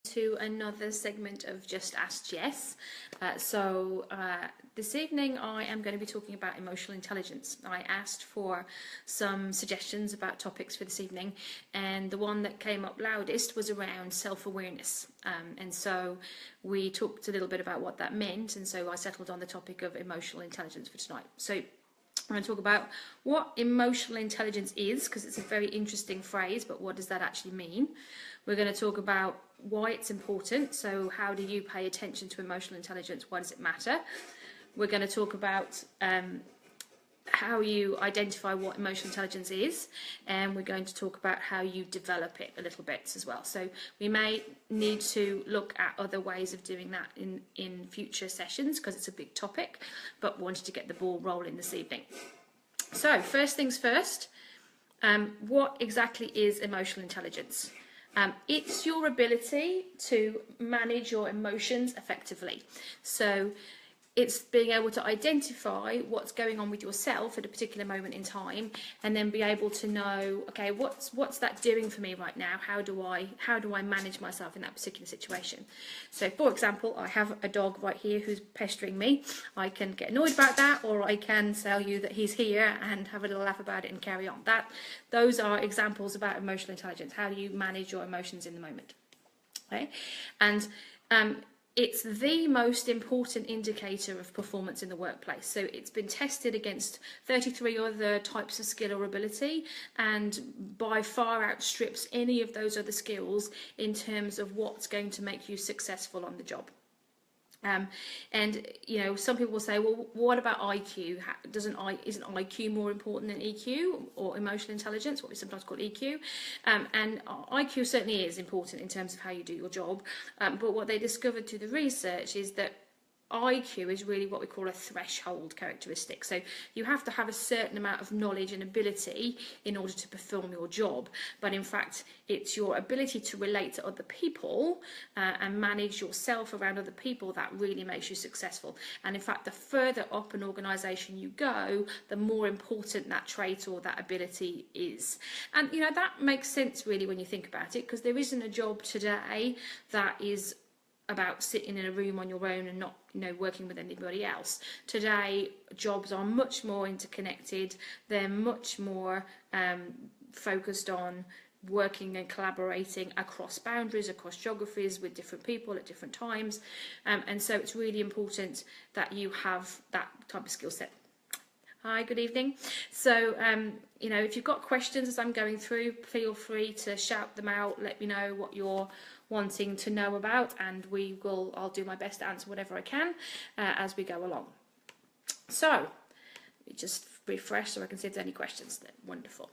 To another segment of Just Ask Jess. This evening I am going to be talking about emotional intelligence. I asked for some suggestions about topics for this evening, and the one that came up loudest was around self-awareness. And so we talked a little bit about what that meant, and so I settled on the topic of emotional intelligence for tonight. So I'm going to talk about what emotional intelligence is, because it's a very interesting phrase, but what does that actually mean? We're going to talk about why it's important. So how do you pay attention to emotional intelligence? Why does it matter? We're going to talk about how you identify what emotional intelligence is, and we're going to talk about how you develop it a little bit as well. So we may need to look at other ways of doing that in future sessions, because it's a big topic, but wanted to get the ball rolling this evening. So first things first, what exactly is emotional intelligence? It's your ability to manage your emotions effectively. So it's being able to identify what's going on with yourself at a particular moment in time, and then be able to know, okay, what's that doing for me right now? How do I manage myself in that particular situation? So, for example, I have a dog right here who's pestering me. I can get annoyed about that, or I can tell you that he's here and have a little laugh about it and carry on. Those are examples about emotional intelligence. How do you manage your emotions in the moment? Okay, and it's the most important indicator of performance in the workplace. So it's been tested against 33 other types of skill or ability, and by far outstrips any of those other skills in terms of what's going to make you successful on the job. And you know, some people will say, well, what about IQ? Isn't IQ more important than EQ or emotional intelligence, what we sometimes call EQ? And IQ certainly is important in terms of how you do your job, but what they discovered through the research is that IQ is really what we call a threshold characteristic. So you have to have a certain amount of knowledge and ability in order to perform your job. But in fact, it's your ability to relate to other people and manage yourself around other people that really makes you successful. And in fact, the further up an organisation you go, the more important that trait or that ability is. And you know, that makes sense really when you think about it, because there isn't a job today that is about sitting in a room on your own and not, you know, working with anybody else. Today, jobs are much more interconnected. They're much more focused on working and collaborating across boundaries, across geographies, with different people at different times. And so it's really important that you have that type of skill set. Hi, good evening. So, you know, if you've got questions as I'm going through, feel free to shout them out. Let me know what you're wanting to know about, and I'll do my best to answer whatever I can as we go along. So, let me just refresh so I can see if there's any questions. Wonderful.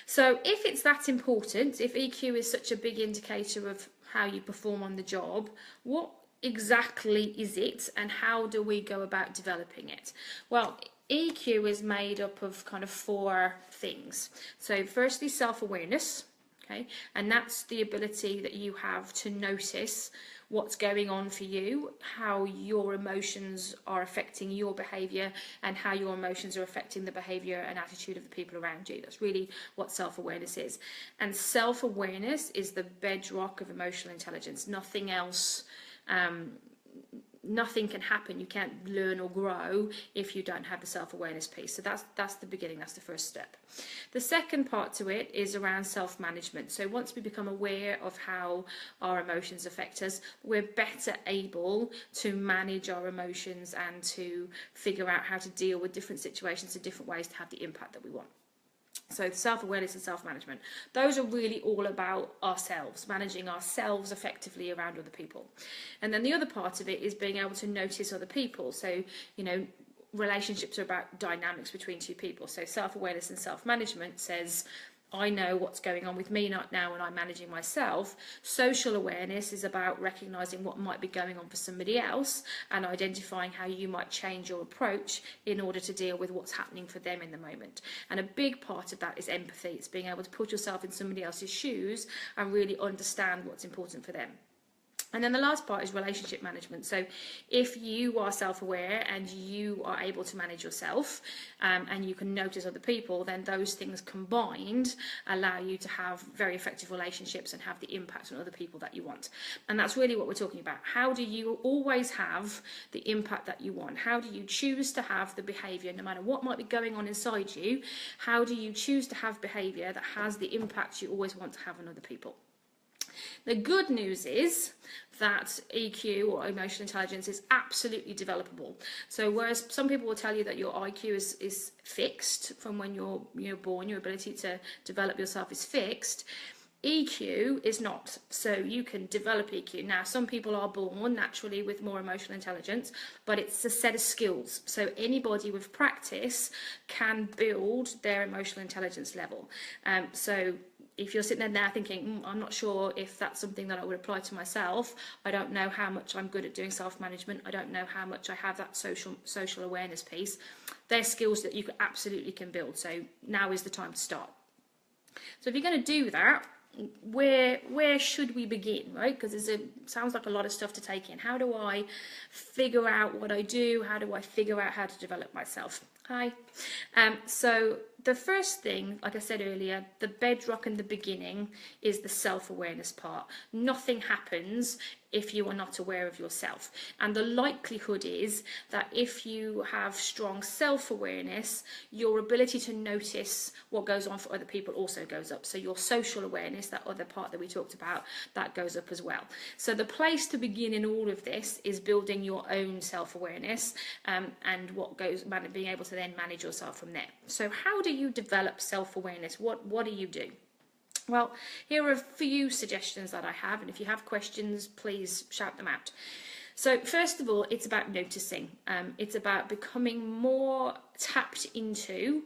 So, if it's that important, if EQ is such a big indicator of how you perform on the job, what exactly is it, and how do we go about developing it? Well, EQ is made up of kind of 4 things. So firstly, self-awareness, okay, and that's the ability that you have to notice what's going on for you, how your emotions are affecting your behaviour, and how your emotions are affecting the behaviour and attitude of the people around you. That's really what self-awareness is. And self-awareness is the bedrock of emotional intelligence. Nothing else nothing can happen. You can't learn or grow if you don't have the self-awareness piece. So that's the beginning, that's the first step. The second part to it is around self-management. So once we become aware of how our emotions affect us, we're better able to manage our emotions and to figure out how to deal with different situations in different ways to have the impact that we want. So self-awareness and self-management, those are really all about ourselves, managing ourselves effectively around other people. And then the other part of it is being able to notice other people. So, you know, relationships are about dynamics between 2 people. So self-awareness and self-management says, I know what's going on with me now and I'm managing myself. Social awareness is about recognising what might be going on for somebody else and identifying how you might change your approach in order to deal with what's happening for them in the moment. And a big part of that is empathy. It's being able to put yourself in somebody else's shoes and really understand what's important for them. And then the last part is relationship management. So if you are self-aware and you are able to manage yourself, and you can notice other people, then those things combined allow you to have very effective relationships and have the impact on other people that you want. And that's really what we're talking about. How do you always have the impact that you want? How do you choose to have the behaviour, no matter what might be going on inside you? How do you choose to have behaviour that has the impact you always want to have on other people? The good news is that EQ, or emotional intelligence, is absolutely developable. So whereas some people will tell you that your IQ is fixed from when you're born, your ability to develop yourself is fixed, EQ is not. So you can develop EQ. Now, some people are born naturally with more emotional intelligence, but it's a set of skills. So anybody with practice can build their emotional intelligence level. So if you're sitting there now thinking, I'm not sure if that's something that I would apply to myself, I don't know how much I'm good at doing self-management, I don't know how much I have that social awareness piece, they're skills that you absolutely can build. So now is the time to start. So if you're going to do that, where should we begin, right? Because sounds like a lot of stuff to take in. How do I figure out what I do? How do I figure out how to develop myself? Hi. So the first thing, like I said earlier, the bedrock and the beginning is the self-awareness part. Nothing happens if you are not aware of yourself. And the likelihood is that if you have strong self-awareness, your ability to notice what goes on for other people also goes up. So your social awareness, that other part that we talked about, that goes up as well. So the place to begin in all of this is building your own self-awareness, and being able to then manage yourself from there. So how do you develop self-awareness? What do you do? Well, here are a few suggestions that I have, and if you have questions, please shout them out. So first of all, it's about noticing. It's about becoming more tapped into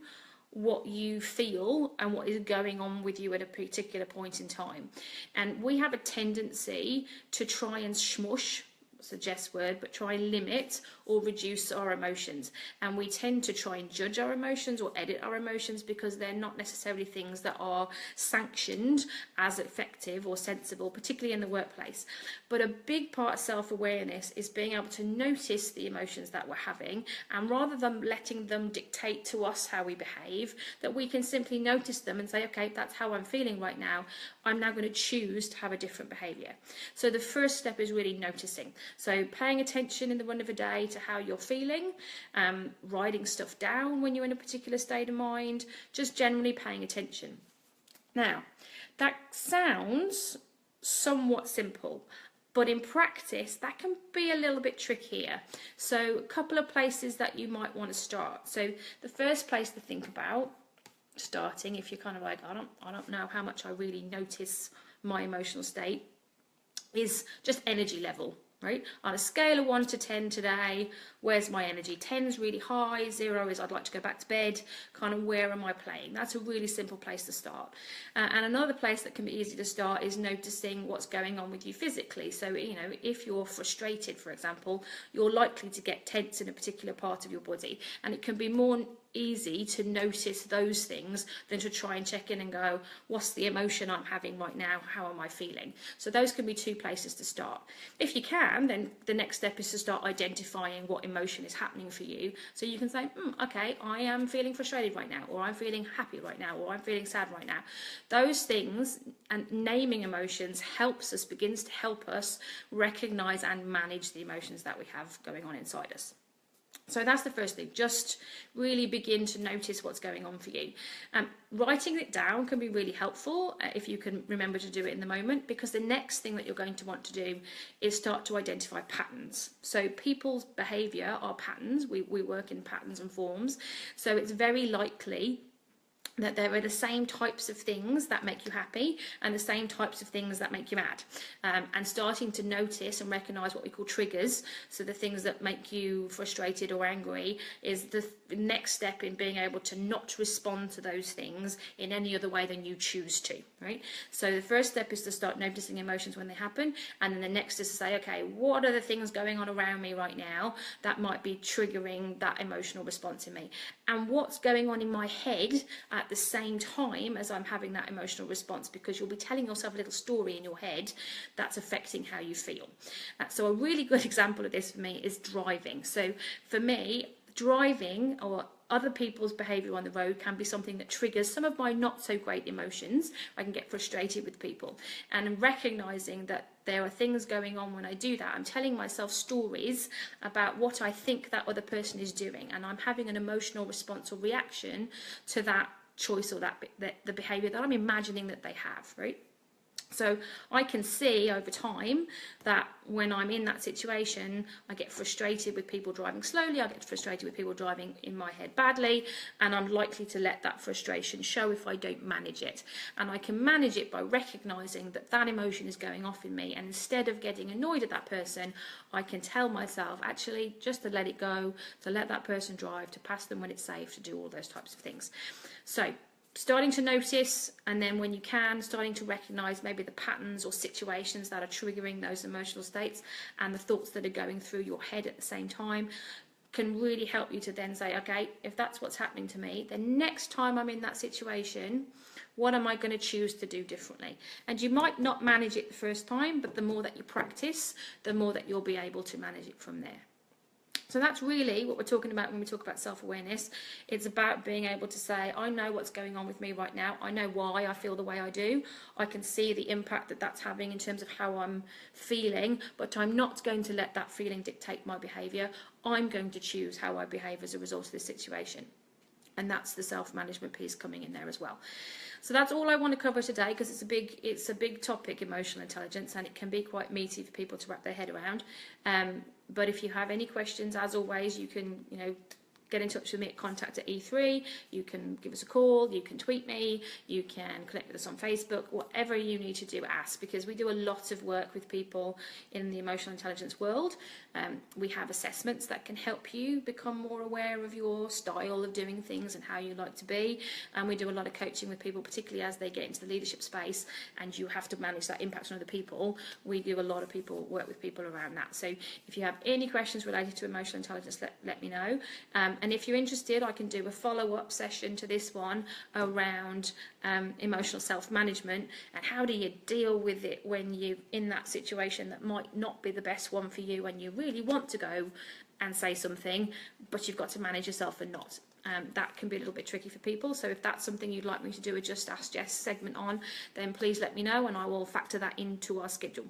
what you feel and what is going on with you at a particular point in time. And we have a tendency to try and smush, suggest word, but try and limit or reduce our emotions, and we tend to try and judge our emotions or edit our emotions because they're not necessarily things that are sanctioned as effective or sensible, particularly in the workplace. But a big part of self-awareness is being able to notice the emotions that we're having, and rather than letting them dictate to us how we behave, that we can simply notice them and say, okay, that's how I'm feeling right now. I'm now going to choose to have a different behavior. So the first step is really noticing. So paying attention in the run of a day to how you're feeling, writing stuff down when you're in a particular state of mind, just generally paying attention. Now, that sounds somewhat simple, but in practice, that can be a little bit trickier. So a couple of places that you might want to start. So the first place to think about starting, if you're kind of like, I don't know how much I really notice my emotional state, is just energy level. Right? On a scale of 1 to 10 today, where's my energy? 10 is really high, 0 is I'd like to go back to bed, kind of where am I playing? That's a really simple place to start. And another place that can be easy to start is noticing what's going on with you physically. So, if you're frustrated, for example, you're likely to get tense in a particular part of your body, and it can be more easy to notice those things than to try and check in and go, what's the emotion I'm having right now? How am I feeling? So those can be two places to start. If you can, then the next step is to start identifying what emotion is happening for you. So you can say, okay, I am feeling frustrated right now, or I'm feeling happy right now, or I'm feeling sad right now. Those things, and naming emotions begins to help us recognize and manage the emotions that we have going on inside us. So that's the first thing, just really begin to notice what's going on for you. Writing it down can be really helpful if you can remember to do it in the moment, because the next thing that you're going to want to do is start to identify patterns. So people's behaviour are patterns. We work in patterns and forms. So it's very likely that there are the same types of things that make you happy and the same types of things that make you mad. And starting to notice and recognise what we call triggers, so the things that make you frustrated or angry, is the next step in being able to not respond to those things in any other way than you choose to, right? So the first step is to start noticing emotions when they happen, and then the next is to say, okay, what are the things going on around me right now that might be triggering that emotional response in me, and what's going on in my head at the same time as I'm having that emotional response, because you'll be telling yourself a little story in your head that's affecting how you feel. So a really good example of this for me is driving. So for me, driving or other people's behaviour on the road can be something that triggers some of my not so great emotions. I can get frustrated with people, and recognising that there are things going on when I do that. I'm telling myself stories about what I think that other person is doing, and I'm having an emotional response or reaction to that choice or the behaviour that I'm imagining that they have, right? So I can see over time that when I'm in that situation, I get frustrated with people driving slowly, I get frustrated with people driving in my head badly, and I'm likely to let that frustration show if I don't manage it. And I can manage it by recognising that that emotion is going off in me, and instead of getting annoyed at that person, I can tell myself actually just to let it go, to let that person drive, to pass them when it's safe, to do all those types of things. So starting to notice, and then when you can, starting to recognise maybe the patterns or situations that are triggering those emotional states and the thoughts that are going through your head at the same time can really help you to then say, okay, if that's what's happening to me, then next time I'm in that situation, what am I going to choose to do differently? And you might not manage it the first time, but the more that you practice, the more that you'll be able to manage it from there. So that's really what we're talking about when we talk about self-awareness. It's about being able to say, I know what's going on with me right now. I know why I feel the way I do. I can see the impact that that's having in terms of how I'm feeling, but I'm not going to let that feeling dictate my behaviour. I'm going to choose how I behave as a result of this situation. And that's the self-management piece coming in there as well. So that's all I want to cover today, because it's a big topic, emotional intelligence, and it can be quite meaty for people to wrap their head around. But if you have any questions, as always, you can get in touch with me at contact@E3. You can give us a call, you can tweet me, you can connect with us on Facebook, whatever you need to do, ask, because we do a lot of work with people in the emotional intelligence world. We have assessments that can help you become more aware of your style of doing things and how you like to be, and we do a lot of coaching with people, particularly as they get into the leadership space and you have to manage that impact on other people. We do a lot of work with people around that. So if you have any questions related to emotional intelligence, let me know. And if you're interested, I can do a follow-up session to this one around emotional self-management and how do you deal with it when you're in that situation that might not be the best one for you and you really want to go and say something, but you've got to manage yourself and not. That can be a little bit tricky for people. So if that's something you'd like me to do a Just Ask Jess segment on, then please let me know and I will factor that into our schedule.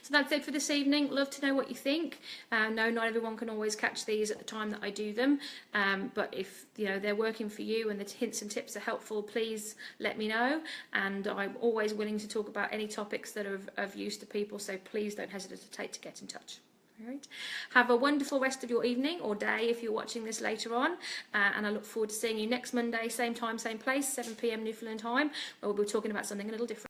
So that's it for this evening. Love to know what you think. No, not everyone can always catch these at the time that I do them, but if they're working for you and the hints and tips are helpful, please let me know, and I'm always willing to talk about any topics that are of use to people, so please don't hesitate to get in touch. All right. Have a wonderful rest of your evening or day if you're watching this later on, and I look forward to seeing you next Monday, same time, same place, 7 p.m. Newfoundland time, where we'll be talking about something a little different.